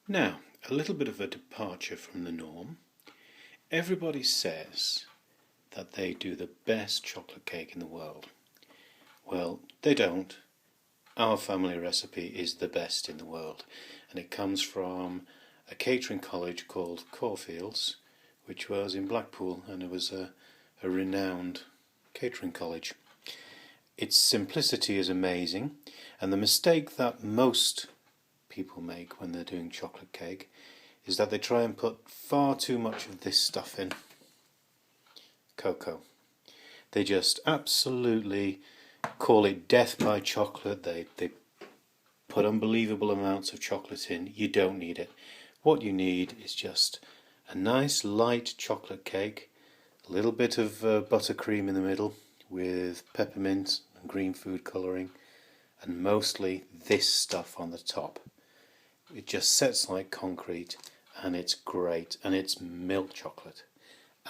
Now, a little bit of a departure from the norm. Everybody says that they do the best chocolate cake in the world. Well, they don't. Our family recipe is the best in the world, and it comes from a catering college called Caulfield's, which was in Blackpool, and it was a renowned catering college. Its simplicity is amazing, and the mistake that most people make when they're doing chocolate cake is that they try and put far too much of this stuff in. Cocoa. They just absolutely call it death by chocolate. They put unbelievable amounts of chocolate in. You don't need it. What you need is just a nice light chocolate cake, a little bit of buttercream in the middle with peppermint and green food colouring, and mostly this stuff on the top. It just sets like concrete, and it's great, and it's milk chocolate,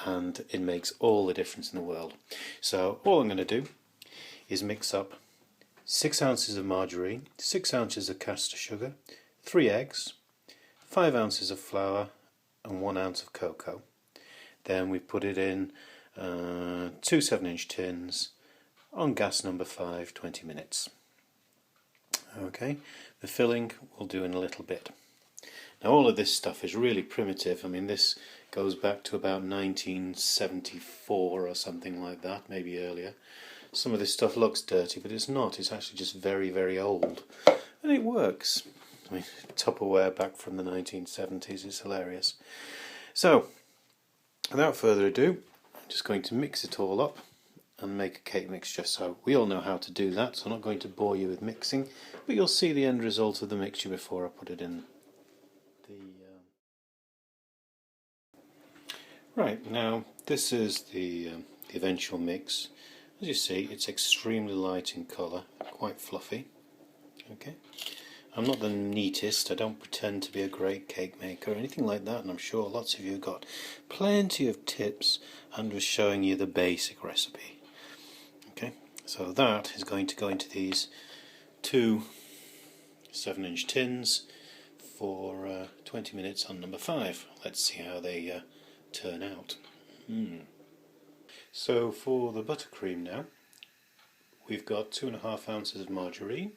and it makes all the difference in the world. So all I'm going to do is mix up 6 ounces of margarine, 6 ounces of caster sugar, 3 eggs, 5 ounces of flour and 1 ounce of cocoa. Then we put it in 2 7-inch tins on gas number 5, 20 minutes. Okay, the filling we'll do in a little bit. Now all of this stuff is really primitive. I mean, this goes back to about 1974 or something like that, maybe earlier. Some of this stuff looks dirty, but it's not. It's actually just very, very old. And it works. I mean, Tupperware back from the 1970s is hilarious. So, without further ado, I'm just going to mix it all up and make a cake mixture. So we all know how to do that, so I'm not going to bore you with mixing, but you'll see the end result of the mixture before I put it in the... Right, now this is the eventual mix. As you see, it's extremely light in colour, quite fluffy. Okay, I'm not the neatest, I don't pretend to be a great cake maker or anything like that, and I'm sure lots of you got plenty of tips and was showing you the basic recipe. Okay, so that is going to go into these 2 7-inch tins for 20 minutes on number 5. Let's see how they turn out. So for the buttercream now, we've got 2.5 ounces of margarine,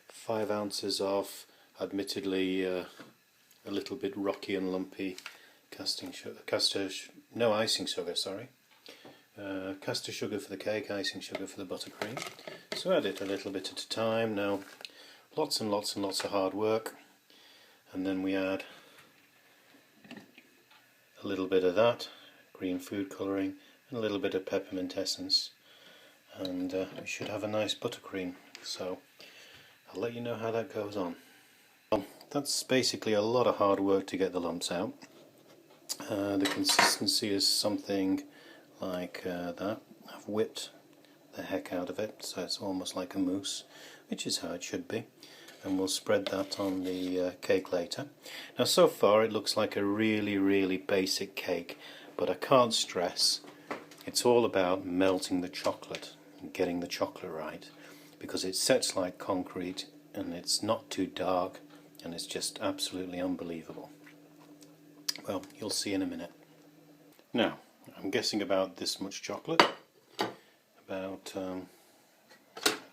5 ounces of, admittedly a little bit rocky and lumpy icing sugar, caster sugar for the cake, icing sugar for the buttercream. So add it a little bit at a time. Now, lots and lots and lots of hard work, and then we add a little bit of that, green food colouring, and a little bit of peppermint essence, and we should have a nice buttercream. So I'll let you know how that goes on. That's basically a lot of hard work to get the lumps out. The consistency is something like that. I've whipped the heck out of it, so it's almost like a mousse, which is how it should be, and we'll spread that on the cake later. Now so far it looks like a really, really basic cake, but I can't stress it's all about melting the chocolate and getting the chocolate right, because it sets like concrete and it's not too dark, and it's just absolutely unbelievable. Well, you'll see in a minute. Now, I'm guessing about this much chocolate, about, I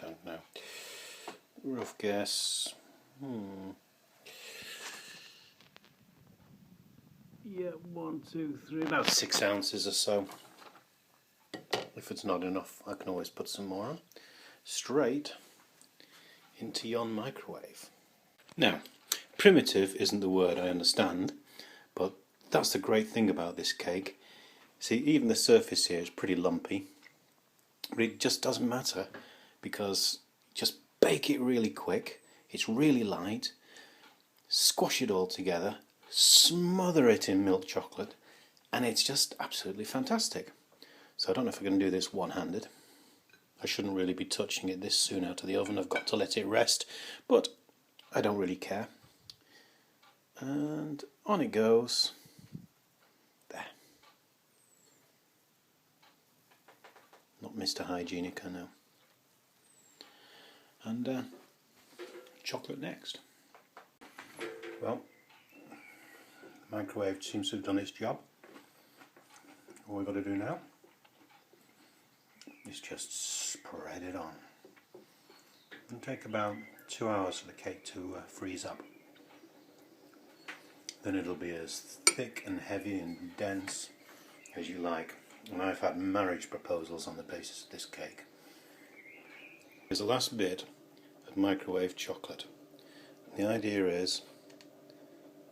don't know, rough guess, yeah, 1, 2, 3, about 6 ounces or so. If it's not enough, I can always put some more on. Straight into yon microwave. Now, primitive isn't the word, I understand, but that's the great thing about this cake. See, even the surface here is pretty lumpy, but it just doesn't matter, because just bake it really quick, it's really light, squash it all together, smother it in milk chocolate, and it's just absolutely fantastic. So I don't know if I can do this one-handed. I shouldn't really be touching it this soon out of the oven. I've got to let it rest, but I don't really care. And on it goes. There. Not Mr. Hygienic, I know. And chocolate next. Well, Microwave seems to have done its job. All we've got to do now is just spread it on. It'll take about 2 hours for the cake to freeze up. Then it'll be as thick and heavy and dense as you like. And I've had marriage proposals on the basis of this cake. Here's the last bit of microwave chocolate. The idea is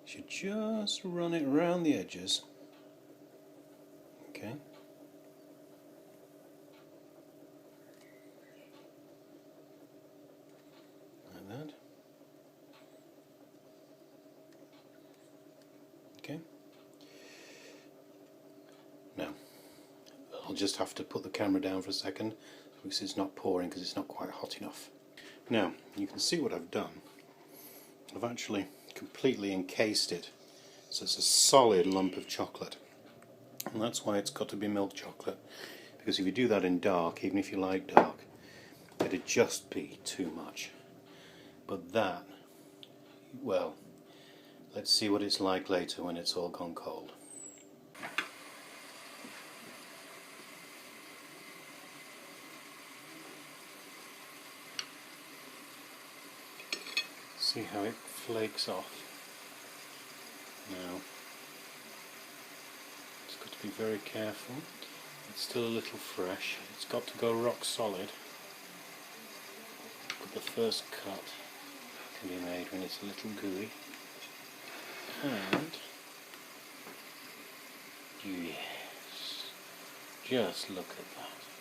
you just run it around the edges. Okay. Like that. Okay. Now, I'll just have to put the camera down for a second because it's not pouring because it's not quite hot enough. Now, you can see what I've done. I've actually completely encased it so it's a solid lump of chocolate. And that's why it's got to be milk chocolate, because if you do that in dark, even if you like dark, it'd just be too much. But that, well, let's see what it's like later when it's all gone cold. See how it flakes off. Now, it's got to be very careful. It's still a little fresh. It's got to go rock solid. But the first cut can be made when it's a little gooey. And yes, just look at that.